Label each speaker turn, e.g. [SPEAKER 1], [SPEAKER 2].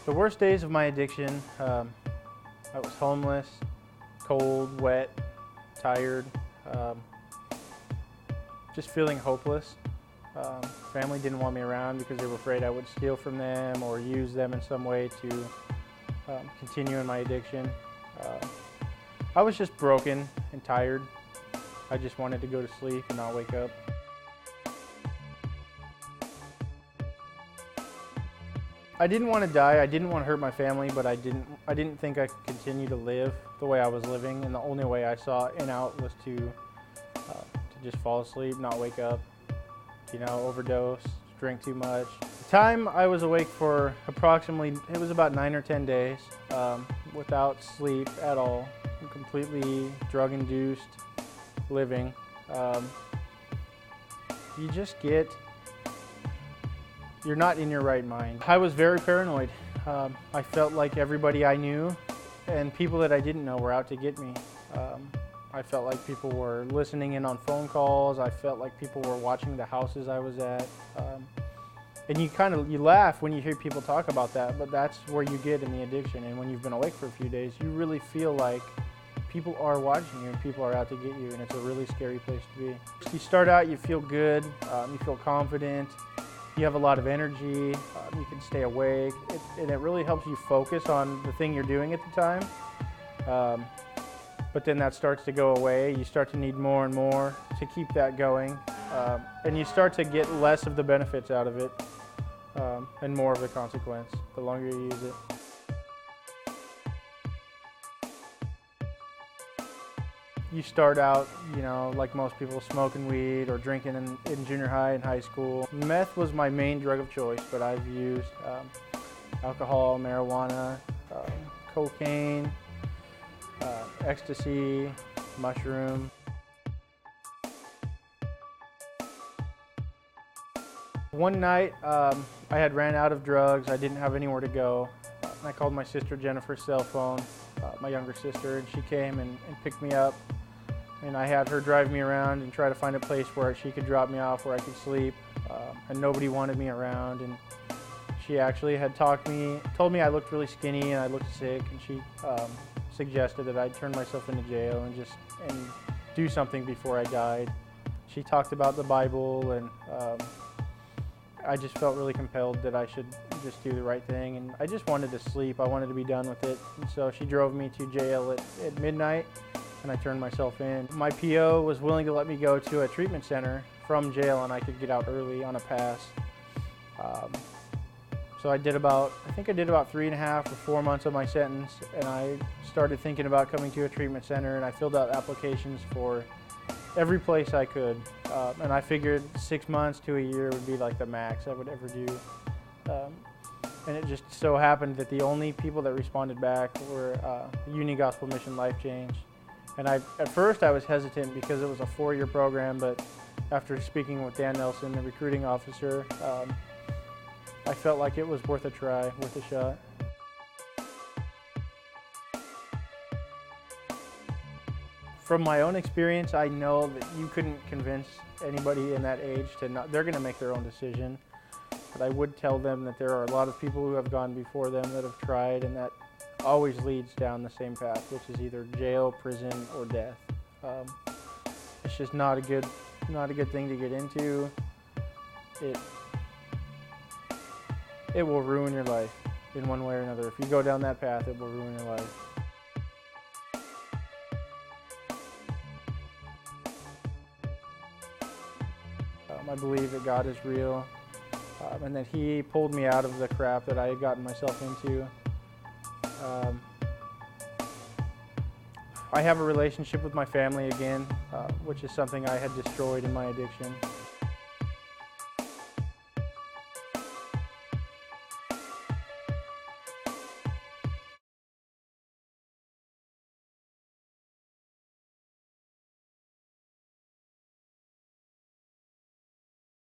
[SPEAKER 1] The worst days of my addiction, I was homeless, cold, wet, tired, just feeling hopeless. Family didn't want me around because they were afraid I would steal from them or use them in some way to continue in my addiction. I was just broken and tired. I just wanted to go to sleep and not wake up. I didn't want to die. I didn't want to hurt my family, but I didn't think I could continue to live the way I was living, and the only way I saw an out was to just fall asleep, not wake up, overdose, drink too much. The time I was awake for approximately, it was about 9 or 10 days, without sleep at all, completely drug-induced living. You're not in your right mind. I was very paranoid. I felt like everybody I knew and people that I didn't know were out to get me. I felt like people were listening in on phone calls. I felt like people were watching the houses I was at. And you laugh when you hear people talk about that, but that's where you get in the addiction. And when you've been awake for a few days, you really feel like people are watching you and people are out to get you, and it's a really scary place to be. You start out, you feel good, you feel confident, you have a lot of energy, you can stay awake, and it really helps you focus on the thing you're doing at the time. But then that starts to go away. You start to need more and more to keep that going, and you start to get less of the benefits out of it and more of the consequence the longer you use it. You start out, like most people, smoking weed or drinking in junior high and high school. Meth was my main drug of choice, but I've used alcohol, marijuana, cocaine, ecstasy, mushroom. One night, I had ran out of drugs. I didn't have anywhere to go. I called my sister Jennifer's cell phone, my younger sister, and she came and picked me up. And I had her drive me around and try to find a place where she could drop me off where I could sleep. And nobody wanted me around. And she actually had told me I looked really skinny and I looked sick. And she suggested that I'd turn myself into jail and do something before I died. She talked about the Bible, and I just felt really compelled that I should just do the right thing. And I just wanted to sleep. I wanted to be done with it. And so she drove me to jail at midnight. And I turned myself in. My PO was willing to let me go to a treatment center from jail, and I could get out early on a pass. So I did about 3.5 or 4 months of my sentence, and I started thinking about coming to a treatment center, and I filled out applications for every place I could. And I figured 6 months to a year would be like the max I would ever do. And it just so happened that the only people that responded back were Union Gospel Mission LifeChange. And at first I was hesitant because it was a 4-year program, but after speaking with Dan Nelson, the recruiting officer, I felt like it was worth a try, worth a shot. From my own experience, I know that you couldn't convince anybody in that age they're going to make their own decision. But I would tell them that there are a lot of people who have gone before them that have tried, and that always leads down the same path, which is either jail, prison, or death. It's just not a good thing to get into. It will ruin your life in one way or another. If you go down that path, it will ruin your life. I believe that God is real, and that He pulled me out of the crap that I had gotten myself into. I have a relationship with my family again, which is something I had destroyed in my addiction.